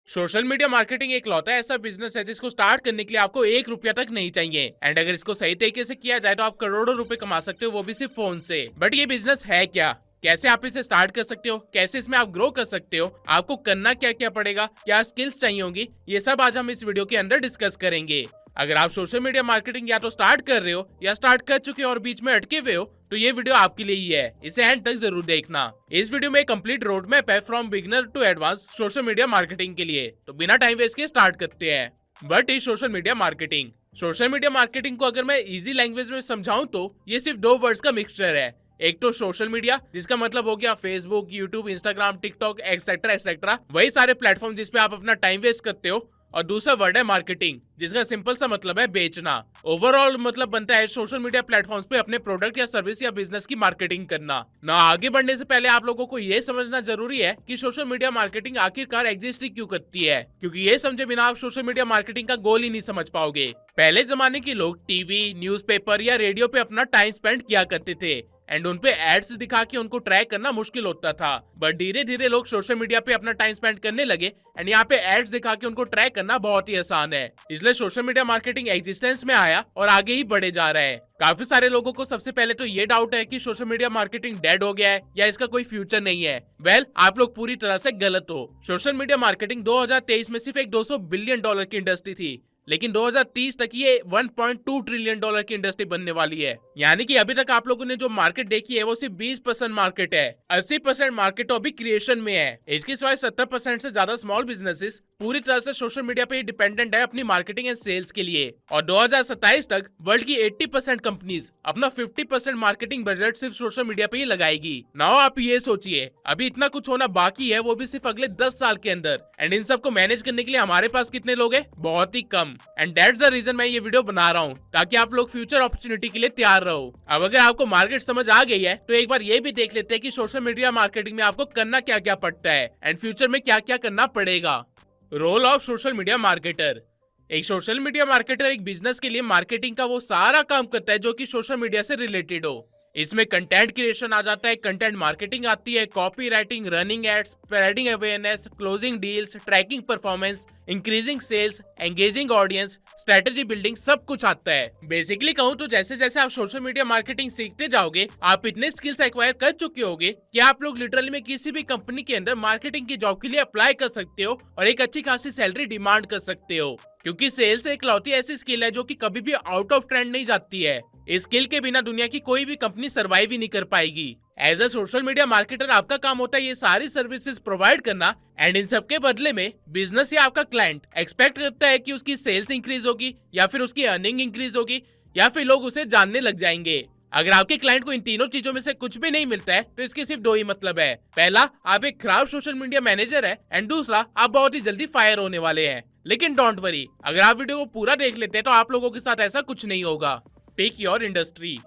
Social media marketing एक लौता ऐसा business है जिसको स्टार्ट करने के लिए आपको 1 रुपया तक नहीं चाहिए। एंड अगर इसको सही तरीके से किया जाए तो आप करोड़ों रुपए कमा सकते हो, वो भी सिर्फ फोन से। बट ये बिजनेस है क्या, कैसे आप इसे स्टार्ट कर सकते हो, कैसे इसमें आप ग्रो कर सकते हो, आपको करना क्या क्या पड़ेगा, क्या स्किल्स चाहिए होंगी, ये सब आज हम इस वीडियो के अंदर डिस्कस करेंगे। अगर आप सोशल मीडिया मार्केटिंग या तो स्टार्ट कर रहे हो या स्टार्ट कर चुके हो और बीच में अटके हुए हो, तो ये वीडियो आपके लिए ही है, इसे एंड तक जरूर देखना। इस वीडियो में एक कंप्लीट रोड मैप है from beginner to advance social media marketing के लिए। तो बिना टाइम वेस्ट के स्टार्ट करते हैं। But is social media marketing. Social media marketing को अगर मैं इजी लैंग्वेज में समझाऊं तो ये सिर्फ दो वर्ड्स का मिक्सचर है। एक तो सोशल मीडिया, जिसका मतलब हो गया Facebook, YouTube, Instagram, TikTok etcetera etcetera, वही सारे प्लेटफॉर्म जिसपे आप अपना टाइम वेस्ट करते हो। और दूसरा वर्ड है मार्केटिंग, जिसका सिंपल सा मतलब है बेचना। ओवरऑल मतलब बनता है सोशल मीडिया प्लेटफॉर्म्स पे अपने प्रोडक्ट या सर्विस या बिजनेस की मार्केटिंग करना। ना आगे बढ़ने से पहले आप लोगों को ये समझना जरूरी है कि सोशल मीडिया मार्केटिंग आखिरकार एग्जिस्ट ही क्यों करती है, क्योंकि ये समझे बिना आप सोशल मीडिया मार्केटिंग का गोल ही नहीं समझ पाओगे। पहले जमाने के लोग टीवी, न्यूज़पेपर या रेडियो पे अपना टाइम स्पेंड किया करते थे एंड उनपे एड्स दिखा के उनको ट्रैक करना मुश्किल होता था। बट धीरे धीरे लोग सोशल मीडिया पे अपना टाइम स्पेंड करने लगे एंड यहाँ पे एड्स दिखा के उनको ट्रैक करना बहुत ही आसान है। इसलिए सोशल मीडिया मार्केटिंग एग्जिस्टेंस में आया और आगे ही बढ़े जा रहा है। काफी सारे लोगों को सबसे पहले तो ये डाउट है कि सोशल मीडिया मार्केटिंग डेड हो गया है या इसका कोई फ्यूचर नहीं है। वेल, आप लोग पूरी तरह से गलत हो। सोशल मीडिया मार्केटिंग 2023 में सिर्फ एक $200 बिलियन की इंडस्ट्री थी, लेकिन 2030 तक ये $1.2 ट्रिलियन की इंडस्ट्री बनने वाली है। यानी कि अभी तक आप लोगों ने जो मार्केट देखी है वो सिर्फ 20% मार्केट है। 80% मार्केट तो अभी क्रिएशन में है। इसके सिवाय 70% से ज्यादा स्मॉल बिजनेसेस पूरी तरह से सोशल मीडिया पे डिपेंडेंट है अपनी मार्केटिंग एंड सेल्स के लिए। और 2027 तक वर्ल्ड की 80% कंपनीज अपना 50% मार्केटिंग बजट सिर्फ सोशल मीडिया पे ही लगाएगी। नाउ आप ये सोचिए, अभी इतना कुछ होना बाकी है, वो भी सिर्फ अगले 10 साल के अंदर। एंड इन सबको मैनेज करने के लिए हमारे पास कितने लोग हैं? बहुत ही कम। एंड दैट्स द रीजन मैं ये वीडियो बना रहा हूँ, ताकि आप लोग फ्यूचर अपॉर्चुनिटी के लिए तैयार रहो। अब अगर आपको मार्केट समझ आ गई है तो एक बार ये भी देख लेते हैं कि सोशल मीडिया मार्केटिंग में आपको करना क्या क्या पड़ता है एंड फ्यूचर में क्या क्या करना पड़ेगा। Role of social media marketer. एक सोशल मीडिया मार्केटर एक बिजनेस के लिए मार्केटिंग का वो सारा काम करता है जो कि सोशल मीडिया से रिलेटेड हो। इसमें कंटेंट क्रिएशन आ जाता है, कंटेंट मार्केटिंग आती है, copy writing, running ads, spreading awareness, closing deals, tracking performance, increasing sales, engaging audience, strategy building, सब कुछ आता है। बेसिकली कहूँ तो जैसे जैसे आप सोशल मीडिया मार्केटिंग सीखते जाओगे, आप इतने स्किल्स एक्वायर कर चुके होगे कि आप लोग लिटरली में किसी भी कंपनी के अंदर मार्केटिंग की जॉब के लिए अप्लाई कर सकते हो और एक अच्छी खासी सैलरी डिमांड कर सकते हो। क्योंकि सेल्स एक लौती ऐसी स्किल है जो कि कभी भी आउट ऑफ ट्रेंड नहीं जाती है। इस स्किल के बिना दुनिया की कोई भी कंपनी सर्वाइव ही नहीं कर पाएगी। As a social media marketer आपका काम होता है ये सारी सर्विसेज प्रोवाइड करना एंड इन सबके बदले में बिजनेस या आपका क्लाइंट एक्सपेक्ट करता है कि उसकी सेल्स इंक्रीज होगी या फिर उसकी अर्निंग इंक्रीज होगी या फिर लोग उसे जानने लग जाएंगे। अगर आपके क्लाइंट को इन तीनों चीजों में से कुछ भी नहीं मिलता है तो इसके सिर्फ दो ही मतलब है। पहला, आप एक खराब सोशल मीडिया मैनेजर है एंड दूसरा, आप बहुत ही जल्दी फायर होने वाले हैं। लेकिन डोंट वरी, अगर आप वीडियो को पूरा देख लेते हैं तो आप लोगों के साथ ऐसा कुछ नहीं होगा। Pick your industry.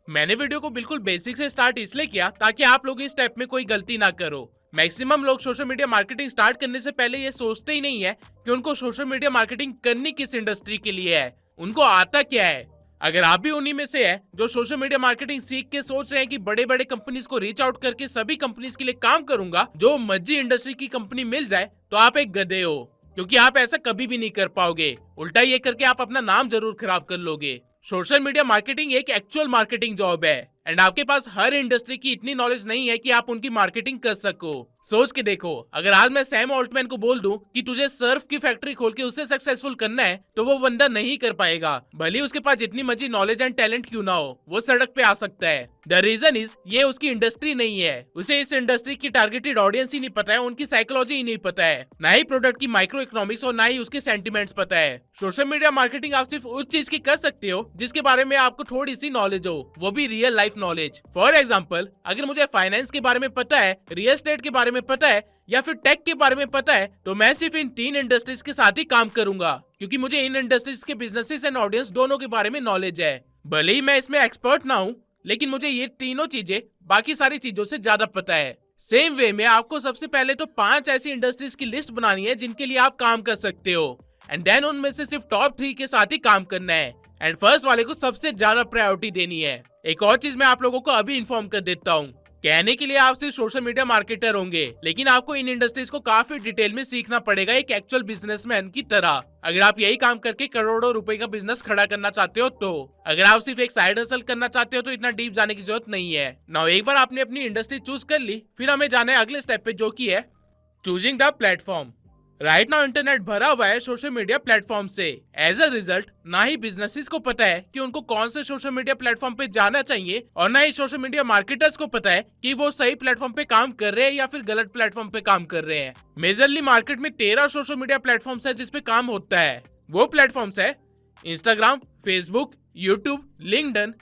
मैंने वीडियो को बिल्कुल बेसिक से स्टार्ट इसलिए किया ताकि आप लोग इस स्टेप में कोई गलती ना करो। मैक्सिमम लोग सोशल मीडिया मार्केटिंग स्टार्ट करने से पहले ये सोचते ही नहीं है कि उनको सोशल मीडिया मार्केटिंग करनी किस इंडस्ट्री के लिए है, उनको आता क्या है। अगर आप भी उन्हीं में से है जो सोशल मीडिया मार्केटिंग सीख के सोच रहे हैं कि बड़े बड़े कंपनीज को रीच आउट करके सभी कंपनीज के लिए काम करूंगा, जो मर्जी इंडस्ट्री की कंपनी मिल जाए, तो आप एक गधे हो, क्योंकि आप ऐसा कभी भी नहीं कर पाओगे। उल्टा ये करके आप अपना नाम जरूर खराब कर लोगे। सोशल मीडिया मार्केटिंग एक एक्चुअल मार्केटिंग जॉब है एंड आपके पास हर इंडस्ट्री की इतनी नॉलेज नहीं है कि आप उनकी मार्केटिंग कर सको। सोच के देखो, अगर आज मैं सैम ऑल्टमैन को बोल दूं कि तुझे सर्फ की फैक्ट्री खोल के उससे सक्सेसफुल करना है, तो वो बंदा नहीं कर पाएगा। भले उसके पास जितनी मर्जी नॉलेज एंड टैलेंट क्यों ना हो, वो सड़क पे आ सकता है। द रीजन इज ये उसकी इंडस्ट्री नहीं है। उसे इस इंडस्ट्री की टारगेटेड ऑडियंस ही नहीं पता है, उनकी साइकोलॉजी ही नहीं पता है, ना ही प्रोडक्ट की माइक्रो इकोनॉमिक्स और ना ही उसके सेंटिमेंट्स पता है। सोशल मीडिया मार्केटिंग आप सिर्फ उस चीज की कर सकते हो जिसके बारे में आपको थोड़ी सी नॉलेज हो, वो भी real life knowledge. For example, अगर मुझे फाइनेंस के बारे में पता है, रियल एस्टेट के बारे में पता है या फिर टेक के बारे में पता है, तो मैं सिर्फ इन तीन इंडस्ट्रीज के साथ ही काम करूंगा, क्योंकि मुझे इन इंडस्ट्रीज के बिजनेसेस एंड ऑडियंस दोनों के बारे में नॉलेज है। भले ही मैं इसमें एक्सपर्ट ना हूं, लेकिन मुझे ये तीनों चीजें बाकी सारी चीजों से ज्यादा पता है। सेम वे में आपको सबसे पहले तो 5 ऐसी इंडस्ट्रीज की लिस्ट बनानी है जिनके लिए आप काम कर सकते हो एंड देन उनमें से सिर्फ टॉप 3 के साथ ही काम करना है एंड फर्स्ट वाले को सबसे ज्यादा प्रायोरिटी देनी है। एक और चीज मैं आप लोगों को अभी इन्फॉर्म कर देता हूँ, कहने के लिए आप सिर्फ सोशल मीडिया मार्केटर होंगे, लेकिन आपको इन इंडस्ट्रीज को काफी डिटेल में सीखना पड़ेगा एक एक्चुअल बिजनेसमैन की तरह। अगर आप यही काम करके करोड़ों रुपए का बिजनेस खड़ा करना चाहते हो तो। अगर आप सिर्फ एक साइड हसल करना चाहते हो तो इतना डीप जाने की जरूरत नहीं है। नाउ एक बार आपने अपनी इंडस्ट्री चूज कर ली, फिर हमें जाना है अगले स्टेप पे, जो की है choosing the platform. Right now internet भरा हुआ है सोशल मीडिया प्लेटफॉर्म से। एज अ रिजल्ट ना ही बिजनेसेस को पता है कि उनको कौन से सोशल मीडिया प्लेटफॉर्म पे जाना चाहिए, और ना ही सोशल मीडिया मार्केटर्स को पता है कि वो सही प्लेटफॉर्म पे काम कर रहे हैं या फिर गलत प्लेटफॉर्म पे काम कर रहे हैं। मेजरली मार्केट में 13 सोशल मीडिया प्लेटफॉर्म्स है जिसपे काम होता है। वो प्लेटफॉर्म्स है Instagram, Facebook, YouTube, LinkedIn,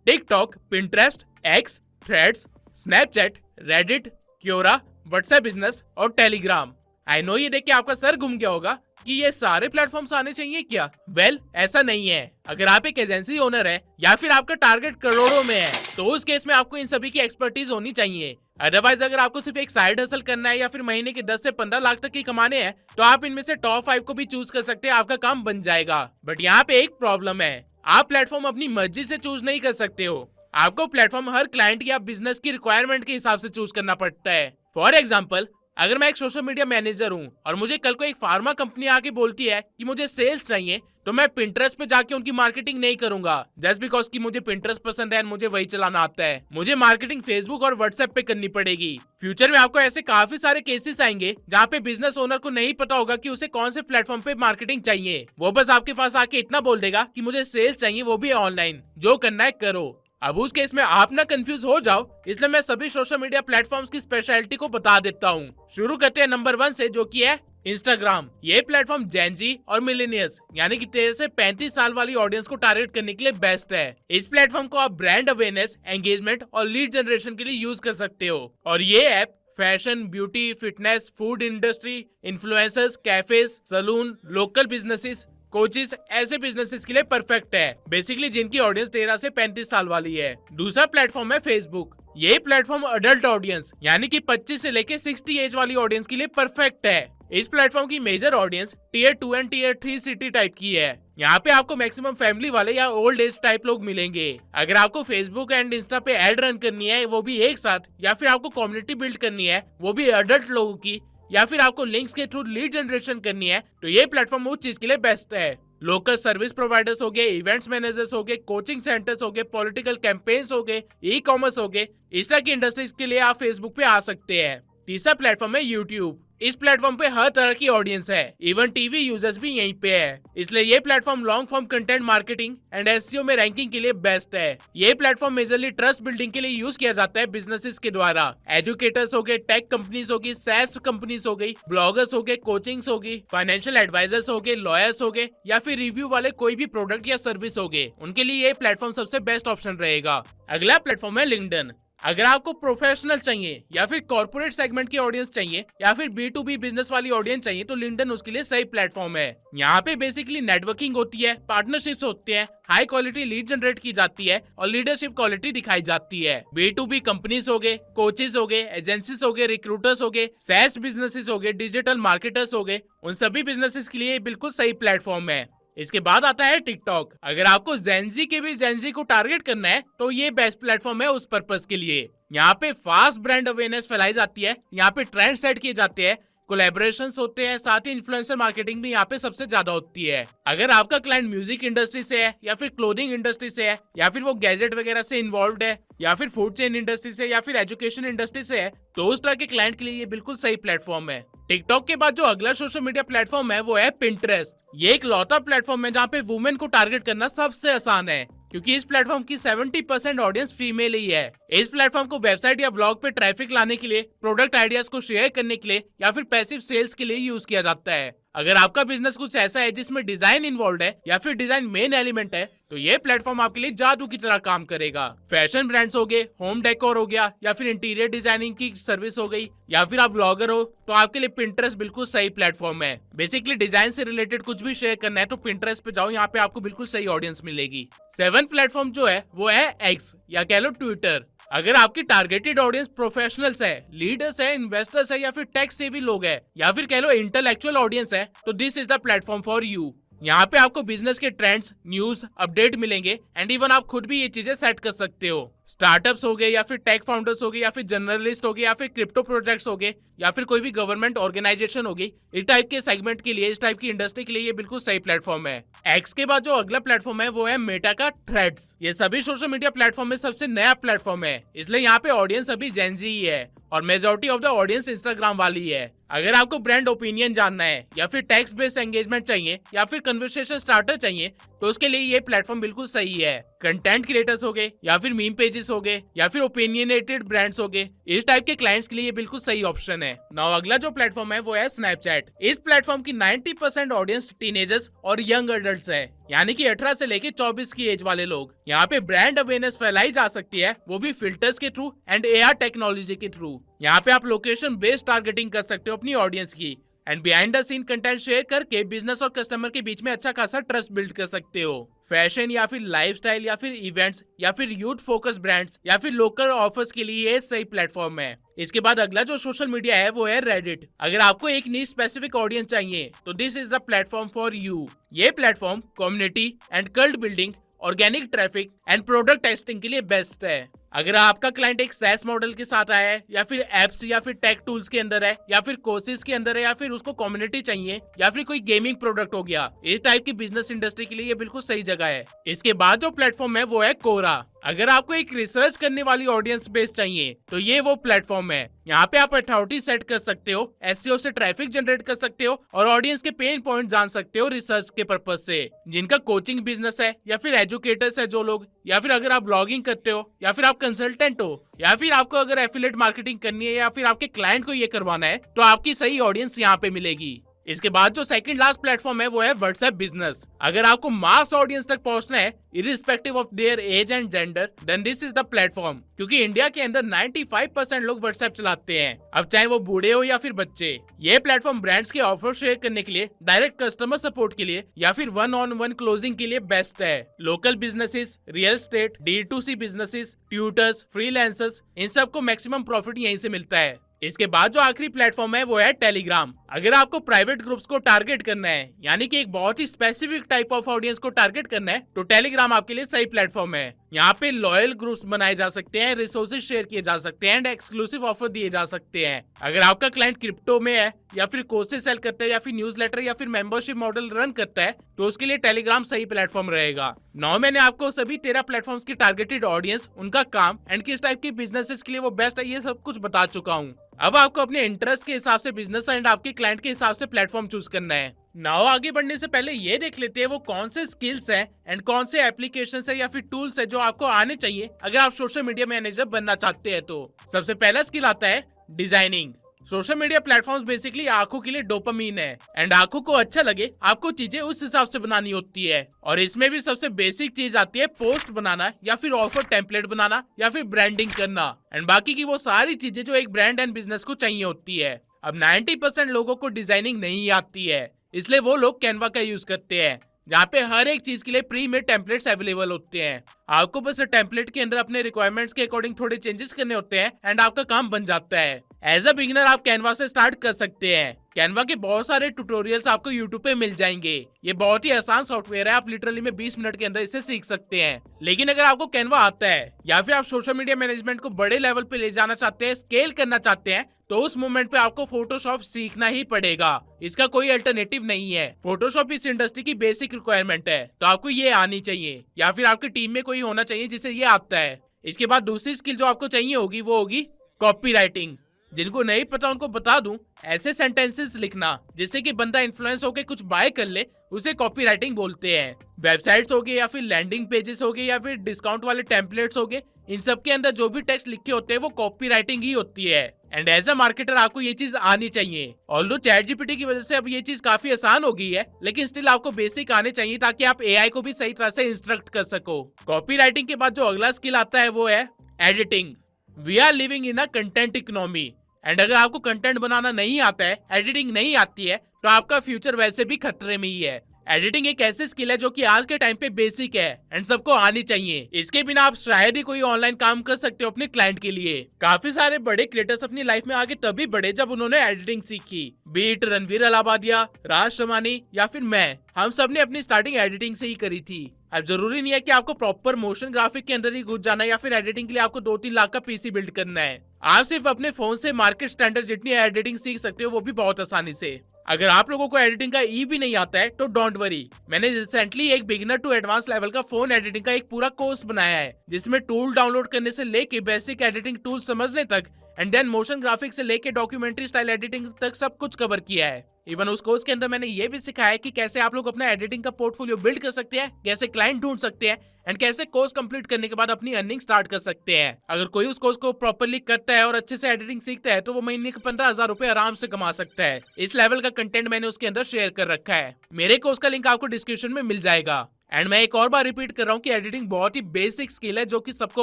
TikTok, Pinterest, x, threads, Snapchat, Reddit, Quora, WhatsApp business और टेलीग्राम। आई नो ये देख के आपका सर घूम गया होगा कि ये सारे प्लेटफॉर्म्स आने चाहिए क्या? वेल, ऐसा नहीं है। अगर आप एक एजेंसी ओनर है या फिर आपका टारगेट करोड़ों में है तो उस केस में आपको इन सभी की एक्सपर्टीज होनी चाहिए। अदरवाइज अगर आपको सिर्फ एक साइड हसल करना है या फिर महीने के 10 से 15 लाख तक की कमाने हैं तो आप इनमें से टॉप 5 को भी चूज कर सकते हैं, आपका काम बन जाएगा। बट यहाँ पे एक प्रॉब्लम है, आप प्लेटफॉर्म अपनी मर्जी से चूज नहीं कर सकते हो। आपको प्लेटफॉर्म हर क्लाइंट या बिजनेस की रिक्वायरमेंट के हिसाब से चूज करना पड़ता है। फॉर एग्जाम्पल, अगर मैं एक सोशल मीडिया मैनेजर हूँ और मुझे कल को एक फार्मा कंपनी आके बोलती है कि मुझे सेल्स चाहिए, तो मैं पिंटरेस्ट पे जाके उनकी मार्केटिंग नहीं करूंगा जस्ट बिकॉज कि मुझे पिंटरेस्ट पसंद है, मुझे वही चलाना आता है। मुझे मार्केटिंग फेसबुक और व्हाट्सएप पे करनी पड़ेगी। फ्यूचर में आपको ऐसे काफी सारे केसेस आएंगे जहाँ पे बिजनेस ओनर को नहीं पता होगा कि उसे कौन से प्लेटफॉर्म पे मार्केटिंग चाहिए। वो बस आपके पास आके इतना बोल देगा कि मुझे सेल्स चाहिए, वो भी ऑनलाइन, जो करना है करो। अब उस केस में आप ना कंफ्यूज हो जाओ, इसलिए मैं सभी सोशल मीडिया प्लेटफॉर्म्स की स्पेशलिटी को बता देता हूँ। शुरू करते हैं नंबर 1 से, जो की है इंस्टाग्राम। ये प्लेटफॉर्म जेन जी और मिलेनियल्स यानी कि 13 से 35 साल वाली ऑडियंस को टारगेट करने के लिए बेस्ट है। इस प्लेटफॉर्म को आप ब्रांड अवेयरनेस, एंगेजमेंट और लीड जनरेशन के लिए यूज कर सकते हो। और ये app fashion, beauty, fitness, food industry, influencers, cafes, salon, local businesses, coaches, ऐसे बिजनेसेस के लिए परफेक्ट है, बेसिकली जिनकी ऑडियंस 13 से 35 साल वाली है। दूसरा प्लेटफॉर्म है फेसबुक। ये प्लेटफॉर्म अडल्ट ऑडियंस यानी कि 25 से लेके 60 एज वाली ऑडियंस के लिए परफेक्ट है। इस प्लेटफॉर्म की major audience tier 2 and tier 3 city type की है। यहाँ पे आपको मैक्सिमम फैमिली वाले या ओल्ड एज टाइप लोग मिलेंगे। अगर आपको फेसबुक एंड इंस्टा पे एड रन करनी है, वो भी एक साथ, या फिर आपको कम्युनिटी बिल्ड करनी है, वो भी अडल्ट लोगों की, या फिर आपको लिंक्स के थ्रू लीड जनरेशन करनी है, तो ये प्लेटफॉर्म उस चीज के लिए बेस्ट है। लोकल सर्विस प्रोवाइडर्स हो गए, इवेंट्स मैनेजर्स हो गए, कोचिंग सेंटर्स हो गए, पॉलिटिकल कैंपेन्स हो गए, ई कॉमर्स हो गए, इस तरह की इंडस्ट्रीज के लिए आप फेसबुक पे आ सकते हैं। तीसरा प्लेटफॉर्म है यूट्यूब। इस प्लेटफॉर्म पे हर तरह की ऑडियंस है, इवन टीवी यूजर्स भी यहीं पे है, इसलिए ये platform long form content marketing and SEO में रैंकिंग के लिए बेस्ट है। ये प्लेटफॉर्म मेजरली ट्रस्ट बिल्डिंग के लिए यूज किया जाता है बिजनेसेस के द्वारा। एजुकेटर्स हो गए, टेक कंपनीज होगी, सैस कंपनीज हो गई, ब्लॉगर्स हो गए, कोचिंग्स होगी, फाइनेंशियल एडवाइजर्स हो गए, लॉयर्स हो गए, या फिर रिव्यू वाले कोई भी प्रोडक्ट या सर्विस हो गए, उनके लिए ये प्लेटफॉर्म सबसे बेस्ट ऑप्शन रहेगा। अगला प्लेटफॉर्म है लिंक्डइन। अगर आपको प्रोफेशनल चाहिए या फिर कॉर्पोरेट सेगमेंट की ऑडियंस चाहिए या फिर B2B बिजनेस वाली ऑडियंस चाहिए तो लिंक्डइन उसके लिए सही प्लेटफॉर्म है। यहाँ पे बेसिकली नेटवर्किंग होती है, पार्टनरशिप्स होते हैं, हाई क्वालिटी लीड जनरेट की जाती है और लीडरशिप क्वालिटी दिखाई जाती है। B2B कंपनीज हो गए, कोचेस हो गए, एजेंसीज हो गए, रिक्रूटर्स हो गए, सैस बिजनेसेस हो गए, डिजिटल मार्केटर्स हो गए, उन सभी बिजनेसेस के लिए बिल्कुल सही प्लेटफॉर्म है। इसके बाद आता है टिकटॉक। अगर आपको जेनजी के भी जेनजी को टारगेट करना है तो ये बेस्ट प्लेटफॉर्म है उस पर्पस के लिए। यहाँ पे फास्ट ब्रांड अवेयरनेस फैलाई जाती है, यहाँ पे ट्रेंड सेट किए जाते हैं, कोलैबोरेशंस होते हैं, साथ ही इन्फ्लुएंसर मार्केटिंग भी यहाँ पे सबसे ज्यादा होती है। अगर आपका क्लाइंट म्यूजिक इंडस्ट्री से है या फिर क्लोथिंग इंडस्ट्री से है या फिर वो गैजेट वगैरह से इन्वॉल्व है या फिर फूड चेन इंडस्ट्री से या फिर एजुकेशन इंडस्ट्री से है तो उस तरह के क्लाइंट के लिए ये बिल्कुल सही प्लेटफॉर्म है। टिकटॉक के बाद जो अगला सोशल मीडिया प्लेटफॉर्म है वो है पिंटरेस्ट। ये एक लौता प्लेटफॉर्म है जहाँ पे वुमेन को टारगेट करना सबसे आसान है क्योंकि इस प्लेटफॉर्म की 70% ऑडियंस फीमेल ही है। इस प्लेटफॉर्म को वेबसाइट या ब्लॉग पे ट्रैफिक लाने के लिए, प्रोडक्ट आइडियाज को शेयर करने के लिए या फिर पैसिव सेल्स के लिए यूज किया जाता है। अगर आपका बिजनेस कुछ ऐसा है जिसमें डिजाइन इन्वॉल्व है या फिर डिजाइन मेन एलिमेंट है तो ये प्लेटफॉर्म आपके लिए जादू की तरह काम करेगा। फैशन ब्रांड्स हो गए, होम डेकोर हो गया या फिर इंटीरियर डिजाइनिंग की सर्विस हो गई या फिर आप ब्लॉगर हो तो आपके लिए पिंटरेस्ट बिल्कुल सही प्लेटफॉर्म है। बेसिकली डिजाइन से रिलेटेड कुछ भी शेयर करना है तो पिंटरेस्ट पे जाओ, यहाँ पे आपको बिल्कुल सही ऑडियंस मिलेगी। 7th प्लेटफॉर्म जो है वो है एक्स या कह लो ट्विटर। अगर आपकी टारगेटेड ऑडियंस प्रोफेशनल्स है, लीडर्स है, इन्वेस्टर्स है या फिर टेक सेवी लोग है या फिर कह लो इंटेलेक्चुअल ऑडियंस है तो this is the platform for you. यहाँ पे आपको बिजनेस के ट्रेंड्स, न्यूज, अपडेट मिलेंगे एंड इवन आप खुद भी ये चीजें सेट कर सकते हो। स्टार्टअप्स हो गए या फिर टेक फाउंडर्स हो गए या फिर जर्नलिस्ट हो गए या फिर क्रिप्टो प्रोजेक्ट्स हो गए या फिर कोई भी गवर्नमेंट ऑर्गेनाइजेशन होगी, इस टाइप के सेगमेंट के लिए, इस टाइप की इंडस्ट्री के लिए ये बिल्कुल सही प्लेटफॉर्म है। एक्स के बाद जो अगला प्लेटफॉर्म है वो है मेटा का थ्रेड्स। ये सभी सोशल मीडिया प्लेटफॉर्म में सबसे नया प्लेटफॉर्म है, इसलिए यहाँ पे ऑडियंस अभी जेन जी ही है और majority of the audience Instagram वाली है। अगर आपको ब्रांड ओपिनियन जानना है या फिर टेक्स्ट बेस्ड एंगेजमेंट चाहिए या फिर कन्वर्सेशन स्टार्टर चाहिए तो उसके लिए ये प्लेटफॉर्म बिल्कुल सही है। कंटेंट क्रिएटर्स हो गए या फिर मीम पेजेस हो गए या फिर ओपिनियनेटेड ब्रांड्स हो गए, इस टाइप के क्लाइंट्स के लिए ये बिल्कुल सही ऑप्शन है। नाउ अगला जो प्लेटफॉर्म है वो है स्नैपचैट। इस प्लेटफॉर्म की 90% ऑडियंस टीनेजर्स और यंग एडल्ट्स है, यानी कि 18 से लेके 24 की एज वाले लोग। यहाँ पे ब्रांड अवेयरनेस फैलाई जा सकती है, वो भी फिल्टर्स के थ्रू एंड एआर टेक्नोलॉजी के थ्रू। यहाँ पे आप लोकेशन बेस्ड टारगेटिंग कर सकते हो अपनी ऑडियंस की and behind the scene content share करके बिजनेस और कस्टमर के बीच में अच्छा खासा ट्रस्ट बिल्ड कर सकते हो। फैशन या फिर लाइफस्टाइल या फिर इवेंट्स या फिर यूथ फोकस ब्रांड्स या फिर लोकल ऑफर्स के लिए ये सही प्लेटफॉर्म है। इसके बाद अगला जो सोशल मीडिया है वो है रेडिट। अगर आपको एक नीश स्पेसिफिक ऑडियंस चाहिए तो this is the platform for you. ये platform community and cult building, organic traffic and product testing के लिए बेस्ट है। अगर आपका क्लाइंट एक SaaS मॉडल के साथ आया है या फिर एप्स या फिर टेक टूल्स के अंदर है या फिर कोर्सेज के अंदर है या फिर उसको कम्युनिटी चाहिए या फिर कोई गेमिंग प्रोडक्ट हो गया, इस टाइप की बिजनेस इंडस्ट्री के लिए ये बिल्कुल सही जगह है। इसके बाद जो प्लेटफॉर्म है वो है कोरा। अगर आपको एक रिसर्च करने वाली ऑडियंस बेस चाहिए तो ये वो प्लेटफॉर्म है। यहाँ पे आप अथॉरिटी सेट कर सकते हो, एसईओ से ट्रैफिक जनरेट कर सकते हो और ऑडियंस के पेन पॉइंट जान सकते हो रिसर्च के पर्पज से। जिनका कोचिंग बिजनेस है या फिर एजुकेटर्स है जो लोग, या फिर अगर आप ब्लॉगिंग करते हो या फिर आप कंसल्टेंट हो या फिर आपको अगर एफिलिएट मार्केटिंग करनी है या फिर आपके क्लाइंट को ये करवाना है तो आपकी सही ऑडियंस यहाँ पे मिलेगी। इसके बाद जो सेकंड लास्ट प्लेटफॉर्म है वो है व्हाट्सएप बिजनेस। अगर आपको मास ऑडियंस तक पहुंचना है irrespective of their age and gender then this is the platform, क्योंकि इंडिया के अंदर 95% लोग व्हाट्सएप चलाते हैं, अब चाहे वो बूढ़े हो या फिर बच्चे। ये प्लेटफॉर्म ब्रांड्स के ऑफर शेयर करने के लिए, डायरेक्ट कस्टमर सपोर्ट के लिए या फिर वन-ऑन-वन क्लोजिंग के लिए बेस्ट है। Local businesses, real estate, D2C businesses, tutors, freelancers, इन सबको मैक्सिमम प्रॉफिट यहीं से मिलता है। इसके बाद जो आखिरी प्लेटफॉर्म है वो है टेलीग्राम। अगर आपको प्राइवेट ग्रुप्स को टारगेट करना है, यानी कि एक बहुत ही स्पेसिफिक टाइप ऑफ ऑडियंस को टारगेट करना है, तो टेलीग्राम आपके लिए सही प्लेटफॉर्म है। यहाँ पे लॉयल ग्रुप्स बनाए जा सकते हैं, रिसोर्सेज शेयर किए जा सकते हैं एंड एक्सक्लूसिव ऑफर दिए जा सकते हैं। अगर आपका क्लाइंट क्रिप्टो में है या फिर कोर्सेज सेल करता है या फिर न्यूज़लेटर या फिर मेंबरशिप मॉडल रन करता है तो उसके लिए टेलीग्राम सही प्लेटफॉर्म रहेगा। नाउ मैंने आपको सभी 13 प्लेटफॉर्म्स की टारगेटेड ऑडियंस, उनका काम एंड किस टाइप की बिजनेसेस के लिए वो बेस्ट है, ये सब कुछ बता चुका हूँ। अब आपको अपने इंटरेस्ट के हिसाब से बिजनेस एंड आपके क्लाइंट के हिसाब से प्लेटफॉर्म चूज करना है। नाउ आगे बढ़ने से पहले ये देख लेते हैं वो कौन से स्किल्स हैं एंड कौन से एप्लीकेशंस है या फिर टूल्स है जो आपको आने चाहिए अगर आप सोशल मीडिया मैनेजर बनना चाहते हैं। तो सबसे पहला स्किल आता है designing. Social media platforms basically आंखों के लिए डोपामीन है एंड आंखों को अच्छा लगे आपको चीजें उस हिसाब से बनानी होती है, और इसमें भी सबसे बेसिक चीज आती है पोस्ट बनाना या फिर ऑफर टेम्पलेट बनाना या फिर ब्रांडिंग करना एंड बाकी की वो सारी चीजें जो एक ब्रांड एंड बिजनेस को चाहिए होती है। अब 90% लोगों को डिजाइनिंग नहीं आती है, इसलिए वो लोग कैनवा का यूज करते हैं जहाँ पे हर एक चीज के लिए प्री मेड टेम्पलेट्स अवेलेबल होते हैं। आपको बस टेम्पलेट के अंदर अपने रिक्वायरमेंट्स के अकॉर्डिंग थोड़े चेंजेस करने होते हैं एंड आपका काम बन जाता है। एज अ बिगिनर आप कैनवा से स्टार्ट कर सकते हैं। कैनवा के बहुत सारे ट्यूटोरियल्स आपको यूट्यूब पे मिल जाएंगे। ये बहुत ही आसान सॉफ्टवेयर है, आप लिटरली में 20 मिनट के अंदर इसे सीख सकते हैं। लेकिन अगर आपको कैनवा आता है या फिर आप सोशल मीडिया मैनेजमेंट को बड़े लेवल पे ले जाना चाहते हैं, स्केल करना चाहते हैं, तो उस मोमेंट पे आपको फोटोशॉप सीखना ही पड़ेगा। इसका कोई अल्टरनेटिव नहीं है। फोटोशॉप इस इंडस्ट्री की बेसिक रिक्वायरमेंट है, तो आपको ये आनी चाहिए या फिर आपकी टीम में कोई होना चाहिए जिसे ये आता है। इसके बाद दूसरी स्किल जो आपको चाहिए होगी वो होगी कॉपी राइटिंग। जिनको नहीं पता उनको बता दूं, ऐसे सेंटेंसेस लिखना जिससे कि बंदा इन्फ्लुएंस होके कुछ बाय कर ले, उसे कॉपी राइटिंग बोलते हैं। वेबसाइट्स हो गए या फिर लैंडिंग पेजेस हो गए या फिर डिस्काउंट वाले टेम्पलेट्स हो गए, इन सब के अंदर जो भी टेक्स्ट लिखे होते हैं वो कॉपी राइटिंग ही होती है। एंड एज अ मार्केटर आपको ये चीज आनी चाहिए। ऑल्दो चैट जीपीटी की वजह से अब ये चीज काफी आसान हो गई है, लेकिन स्टिल आपको बेसिक आने चाहिए ताकि आप एआई को भी सही तरह से इंस्ट्रक्ट कर सको। कॉपी राइटिंग के बाद जो अगला स्किल आता है वो है editing. We are living in a content economy and अगर आपको कंटेंट बनाना नहीं आता है, एडिटिंग नहीं आती है, तो आपका फ्यूचर वैसे भी खतरे में ही है। एडिटिंग एक ऐसी स्किल है जो कि आज के टाइम पे बेसिक है एंड सबको आनी चाहिए। इसके बिना आप शायद ही कोई ऑनलाइन काम कर सकते हो अपने क्लाइंट के लिए। काफी सारे बड़े क्रिएटर्स अपनी लाइफ में आगे तभी बढ़े जब उन्होंने एडिटिंग सीखी। बीट रणवीर अलाहाबादिया, राज शमानी या फिर मैं, हम सब ने अपनी स्टार्टिंग एडिटिंग से ही करी थी। अब जरूरी नहीं है कि आपको प्रॉपर मोशन ग्राफिक के अंदर ही घुस जाना है या फिर एडिटिंग के लिए आपको 2-3 लाख का पीसी बिल्ड करना है। आप सिर्फ अपने फोन से मार्केट स्टैंडर्ड जितनी एडिटिंग सीख सकते हो वो भी बहुत आसानी से। अगर आप लोगों को एडिटिंग का ई भी नहीं आता है तो डोंट वरी, मैंने रिसेंटली एक बिगिनर टू एडवांस लेवल का फोन एडिटिंग का एक पूरा कोर्स बनाया है जिसमें टूल डाउनलोड करने से लेके बेसिक एडिटिंग टूल समझने तक एंड देन मोशन ग्राफिक्स से लेके डॉक्यूमेंट्री स्टाइल एडिटिंग तक सब कुछ कवर किया है। इवन उस कोर्स के अंदर मैंने ये भी सिखाया है कि कैसे आप लोग अपना एडिटिंग का पोर्टफोलियो बिल्ड कर सकते हैं, कैसे क्लाइंट ढूंढ सकते हैं एंड कैसे कोर्स कंप्लीट करने के बाद अपनी अर्निंग स्टार्ट कर सकते हैं। अगर कोई उस कोर्स को प्रॉपर्ली करता है और अच्छे से एडिटिंग सीखता है तो वो महीने के 15,000 रुपए आराम से कमा सकता है। इस लेवल का कंटेंट मैंने उसके अंदर शेयर कर रखा है। मेरे कोर्स का लिंक आपको डिस्क्रिप्शन में मिल जाएगा। एंड मैं एक और बार रिपीट कर रहा हूँ कि एडिटिंग बहुत ही बेसिक स्किल है जो कि सबको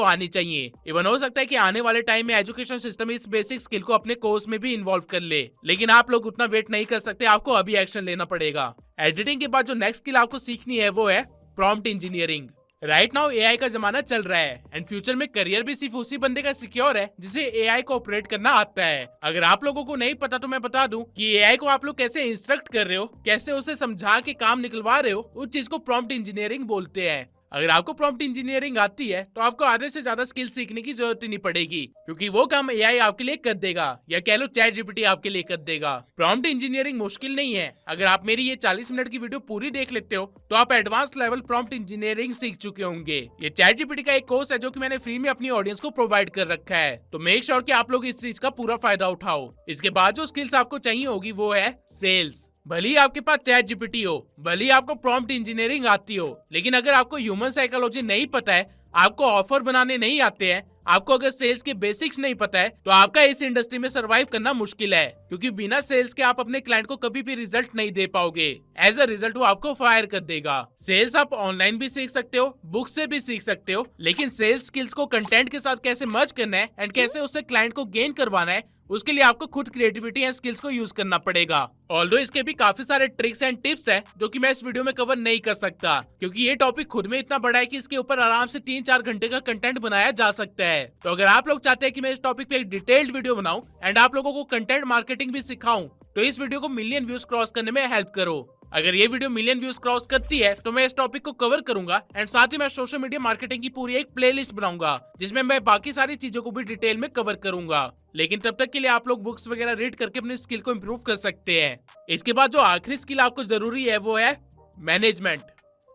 आनी चाहिए। इवन हो सकता है कि आने वाले टाइम में एजुकेशन सिस्टम इस बेसिक स्किल को अपने कोर्स में भी इन्वॉल्व कर ले, लेकिन आप लोग उतना वेट नहीं कर सकते, आपको अभी एक्शन लेना पड़ेगा। एडिटिंग के बाद जो नेक्स्ट स्किल आपको सीखनी है वो है prompt engineering. Right now AI का जमाना चल रहा है एंड फ्यूचर में करियर भी सिर्फ उसी बंदे का सिक्योर है जिसे एआई को ऑपरेट करना आता है। अगर आप लोगों को नहीं पता तो मैं बता दूं कि एआई को आप लोग कैसे इंस्ट्रक्ट कर रहे हो, कैसे उसे समझा के काम निकलवा रहे हो, उस चीज को प्रॉम्प्ट इंजीनियरिंग बोलते हैं। अगर आपको प्रॉम्प्ट इंजीनियरिंग आती है तो आपको आधे से ज्यादा स्किल सीखने की जरूरत ही नहीं पड़ेगी क्योंकि वो काम एआई आपके लिए कर देगा या कह लो चैट जीपीटी आपके लिए कर देगा। प्रॉम्प्ट इंजीनियरिंग मुश्किल नहीं है। अगर आप मेरी ये 40 मिनट की वीडियो पूरी देख लेते हो तो आप एडवांस लेवल प्रॉम्प्ट इंजीनियरिंग सीख चुके होंगे। ये चैट जीपीटी का एक कोर्स है जो कि मैंने फ्री में अपनी ऑडियंस को प्रोवाइड कर रखा है, तो मेक श्योर कि आप लोग इस चीज का पूरा फायदा उठाओ। इसके बाद जो स्किल्स आपको चाहिए होगी वो है सेल्स। भले ही आपके पास चैट जीपीटी हो, भले ही आपको प्रॉम्प्ट इंजीनियरिंग आती हो, लेकिन अगर आपको ह्यूमन साइकोलॉजी नहीं पता है, आपको ऑफर बनाने नहीं आते हैं, आपको अगर सेल्स के बेसिक्स नहीं पता है तो आपका इस इंडस्ट्री में सरवाइव करना मुश्किल है क्योंकि बिना सेल्स के आप अपने क्लाइंट को कभी भी रिजल्ट नहीं दे पाओगे। एज अ रिजल्ट वो आपको फायर कर देगा। सेल्स आप ऑनलाइन भी सीख सकते हो, बुक से भी सीख सकते हो, लेकिन सेल्स स्किल्स को कंटेंट के साथ कैसे मर्ज करना है एंड कैसे उससे क्लाइंट को गेन करवाना है उसके लिए आपको खुद क्रिएटिविटी एंड स्किल्स को यूज करना पड़ेगा। ऑल्दो इसके भी काफी सारे ट्रिक्स एंड टिप्स हैं जो कि मैं इस वीडियो में कवर नहीं कर सकता क्योंकि ये टॉपिक खुद में इतना बड़ा है कि इसके ऊपर आराम से 3-4 घंटे का कंटेंट बनाया जा सकता है। तो अगर आप लोग चाहते हैं कि मैं इस टॉपिक पे एक डिटेल्ड वीडियो बनाऊं एंड आप लोगों को कंटेंट मार्केटिंग भी सिखाऊं तो इस वीडियो को मिलियन व्यूज क्रॉस करने में हेल्प करो। अगर ये वीडियो मिलियन व्यूज क्रॉस करती है तो मैं इस टॉपिक को कवर करूंगा एंड साथ ही मैं सोशल मीडिया मार्केटिंग की पूरी एक प्लेलिस्ट बनाऊंगा जिसमें मैं बाकी सारी चीजों को भी डिटेल में कवर करूंगा। लेकिन तब तक के लिए आप लोग बुक्स वगैरह रीड करके अपनी स्किल को इम्प्रूव कर सकते हैं। इसके बाद जो आखिरी स्किल आपको जरूरी है वो है मैनेजमेंट।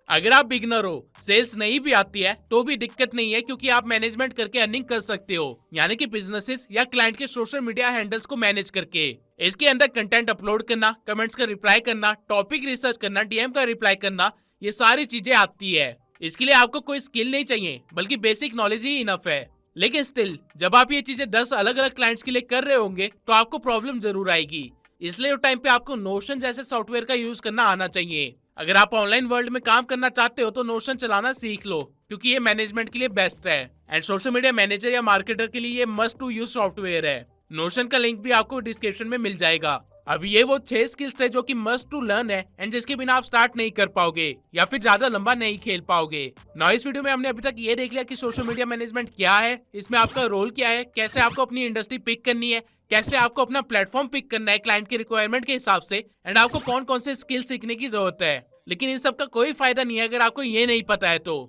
अगर आप बिगनर हो, सेल्स नहीं भी आती है तो भी दिक्कत नहीं है क्योंकि आप मैनेजमेंट करके अर्निंग कर सकते हो, यानी कि बिजनेसेस या क्लाइंट के सोशल मीडिया हैंडल्स को मैनेज करके। इसके अंदर कंटेंट अपलोड करना, कमेंट्स का रिप्लाई करना, टॉपिक रिसर्च करना, डीएम का रिप्लाई करना, ये सारी चीजें आती है। इसके लिए आपको कोई स्किल नहीं चाहिए बल्कि बेसिक नॉलेज ही इनफ है। लेकिन स्टिल जब आप ये चीजें 10 अलग अलग क्लाइंट्स के लिए कर रहे होंगे तो आपको प्रॉब्लम जरूर आएगी। इसलिए उस टाइम पे आपको नोशन जैसे सॉफ्टवेयर का यूज करना आना चाहिए। अगर आप ऑनलाइन वर्ल्ड में काम करना चाहते हो तो नोशन चलाना सीख लो क्योंकि ये मैनेजमेंट के लिए बेस्ट है एंड सोशल मीडिया मैनेजर या मार्केटर के लिए ये मस्ट टू यूज सॉफ्टवेयर है। नोशन का लिंक भी आपको डिस्क्रिप्शन में मिल जाएगा। अभी ये वो 6 स्किल्स थे जो कि मस्ट टू लर्न है एंड जिसके बिना आप स्टार्ट नहीं कर पाओगे या फिर ज्यादा लंबा नहीं खेल पाओगे। ना इस वीडियो में हमने अभी तक ये देख लिया कि सोशल मीडिया मैनेजमेंट क्या है, इसमें आपका रोल क्या है, कैसे आपको अपनी इंडस्ट्री पिक करनी है, कैसे आपको अपना प्लेटफॉर्म पिक करना है क्लाइंट के रिक्वायरमेंट के हिसाब से एंड आपको कौन कौन से स्किल सीखने की जरूरत है। लेकिन इन सब का कोई फायदा नहीं है अगर आपको ये नहीं पता है तो।